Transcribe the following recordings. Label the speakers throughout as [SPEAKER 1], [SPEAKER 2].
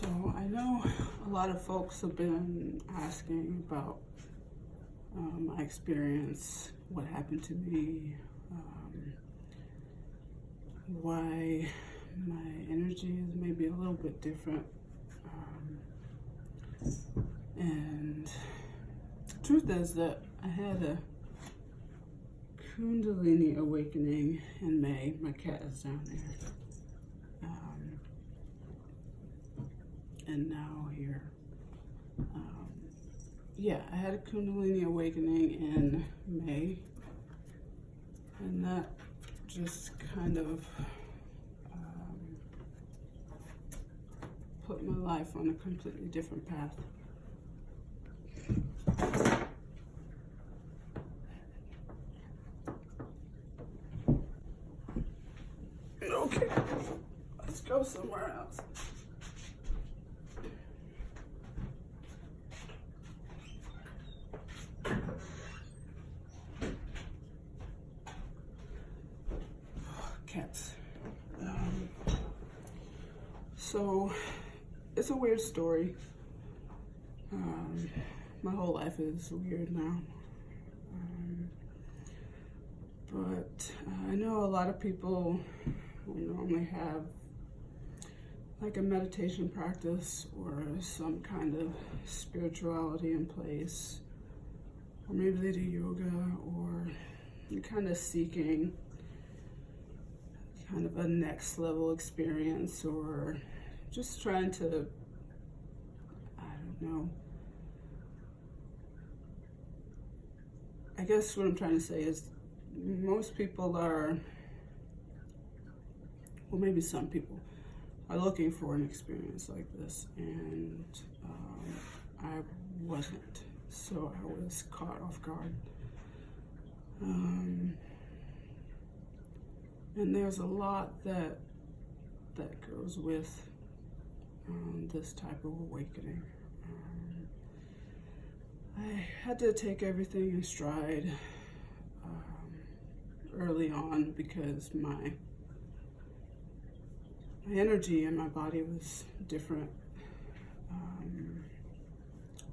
[SPEAKER 1] So I know a lot of folks have been asking about my experience, what happened to me, why my energy is maybe a little bit different. And the truth is that I had a Kundalini Awakening in May. My cat is down there. And now here. Yeah, I had a Kundalini Awakening in May. And that just kind of put my life on a completely different path. Okay, let's go somewhere else. Cats. So it's a weird story. My whole life is weird now. But I know a lot of people normally have like a meditation practice or some kind of spirituality in place, or maybe they do yoga, or you're kind of seeking kind of a next level experience, or just trying to, I don't know. I guess what I'm trying to say is most people are, well, maybe some people are looking for an experience like this, and I wasn't, so I was caught off guard. And there's a lot that goes with this type of awakening. I had to take everything in stride early on because my energy in my body was different.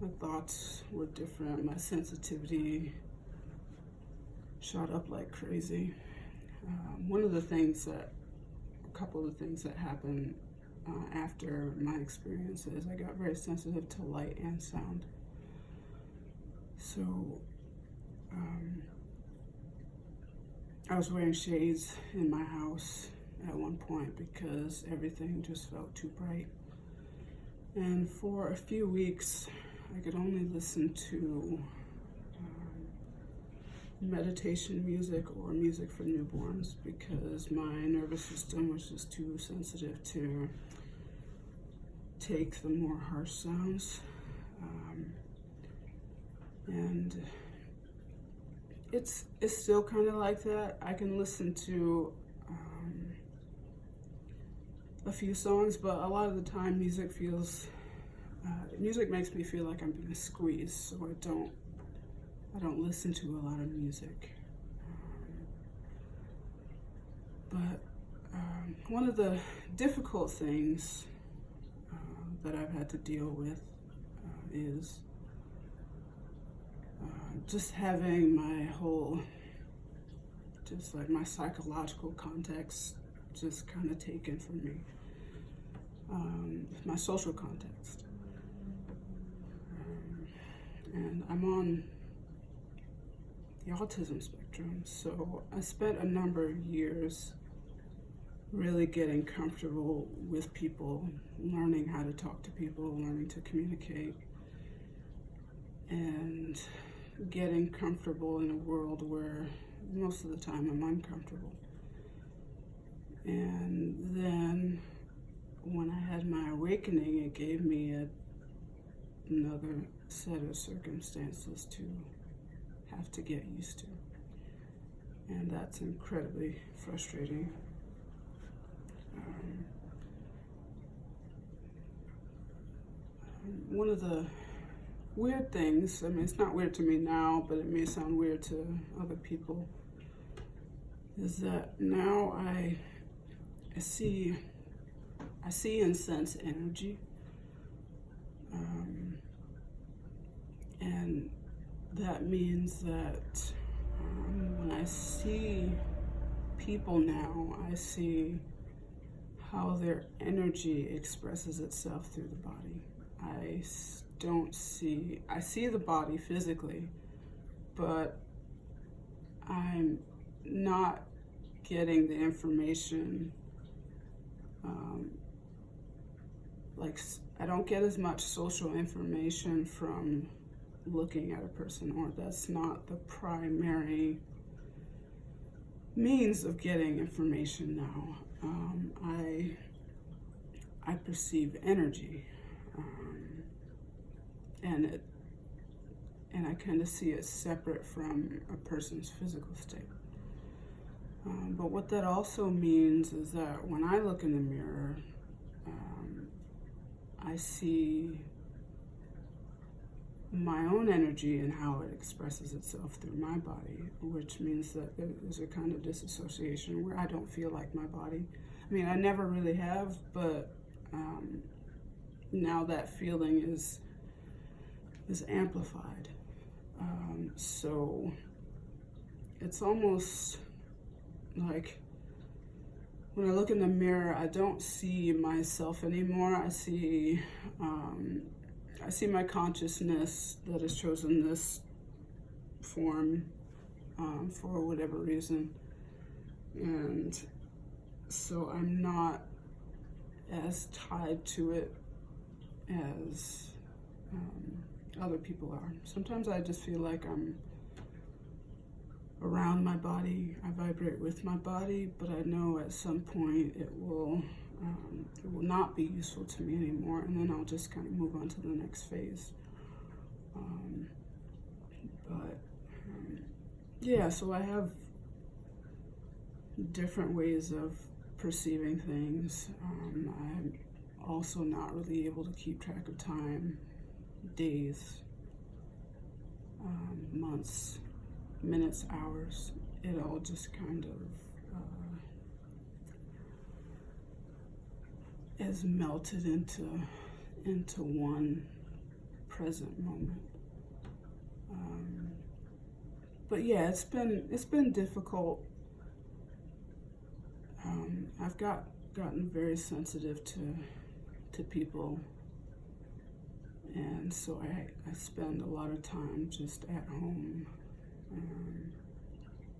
[SPEAKER 1] My thoughts were different. My sensitivity shot up like crazy. A couple of the things that happened after my experiences, I got very sensitive to light and sound. So I was wearing shades in my house at one point because everything just felt too bright. And for a few weeks, I could only listen to meditation music or music for newborns because my nervous system was just too sensitive to take the more harsh sounds. And it's still kind of like that. I can listen to a few songs, but a lot of the time music makes me feel like I'm being squeezed, so I don't listen to a lot of music. But one of the difficult things that I've had to deal with is just having my whole, just like my psychological context just kind of taken from me. My social context. And I'm on the autism spectrum, so I spent a number of years really getting comfortable with people, learning how to talk to people, learning to communicate, and getting comfortable in a world where most of the time I'm uncomfortable. And then when I had my awakening, it gave me another set of circumstances to have to get used to. And that's incredibly frustrating. One of the weird things, I mean, it's not weird to me now, but it may sound weird to other people, is that now I see and sense energy, And that means that when I see people now, I see how their energy expresses itself through the body. I see the body physically, but I'm not getting the information, I don't get as much social information from looking at a person, or that's not the primary means of getting information now. I perceive energy, and I kind of see it separate from a person's physical state. But what that also means is that when I look in the mirror, I see my own energy and how it expresses itself through my body, which means that there's a kind of disassociation where I don't feel like my body. I mean, I never really have, but now that feeling is amplified. So it's almost like when I look in the mirror, I don't see myself anymore. I see my consciousness that has chosen this form for whatever reason. And so I'm not as tied to it as other people are. Sometimes I just feel like I'm around my body. I vibrate with my body, but I know at some point it will not be useful to me anymore, and then I'll just kind of move on to the next phase. Yeah, so I have different ways of perceiving things. I'm also not really able to keep track of time, days, months, minutes, hours. It all just kind of is melted into one present moment. But yeah, it's been difficult. I've gotten very sensitive to people, and so I spend a lot of time just at home,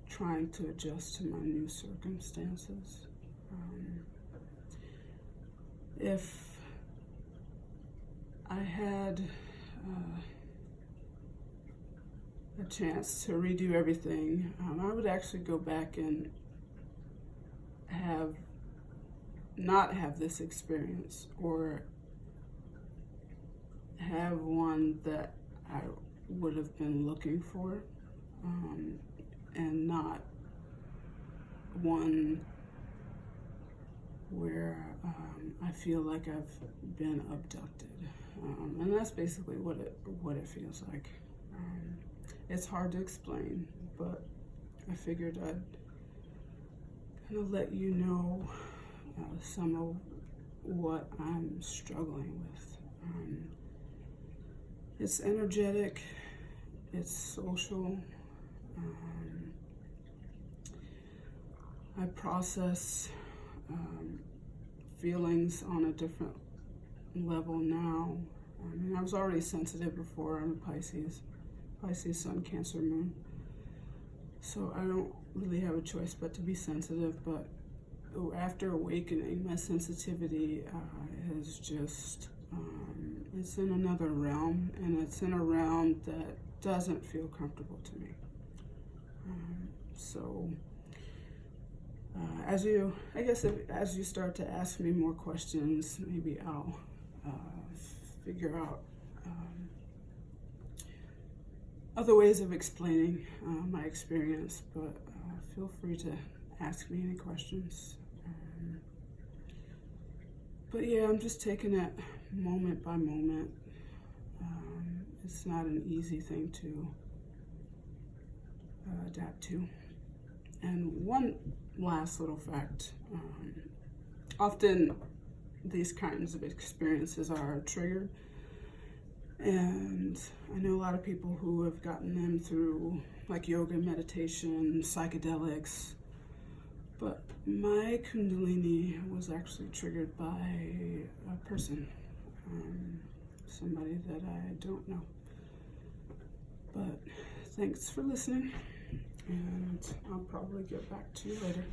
[SPEAKER 1] trying to adjust to my new circumstances. If I had a chance to redo everything, I would actually go back and not have this experience, or have one that I would have been looking for, and not one where I feel like I've been abducted, and that's basically what it feels like. It's hard to explain, but I figured I'd kind of let you know some of what I'm struggling with. It's energetic, it's social. I process feelings on a different level now. I mean, I was already sensitive before. I'm a Pisces Sun, Cancer Moon. So I don't really have a choice but to be sensitive, but after awakening, my sensitivity is just, it's in another realm, and it's in a realm that doesn't feel comfortable to me. As you start to ask me more questions, maybe I'll figure out other ways of explaining my experience, but feel free to ask me any questions. But yeah, I'm just taking it moment by moment. It's not an easy thing to adapt to. And one last little fact, often these kinds of experiences are triggered And I know a lot of people who have gotten them through like yoga, meditation, psychedelics. But my Kundalini was actually triggered by a person, somebody that I don't know. But thanks for listening, and I'll probably get back to you later.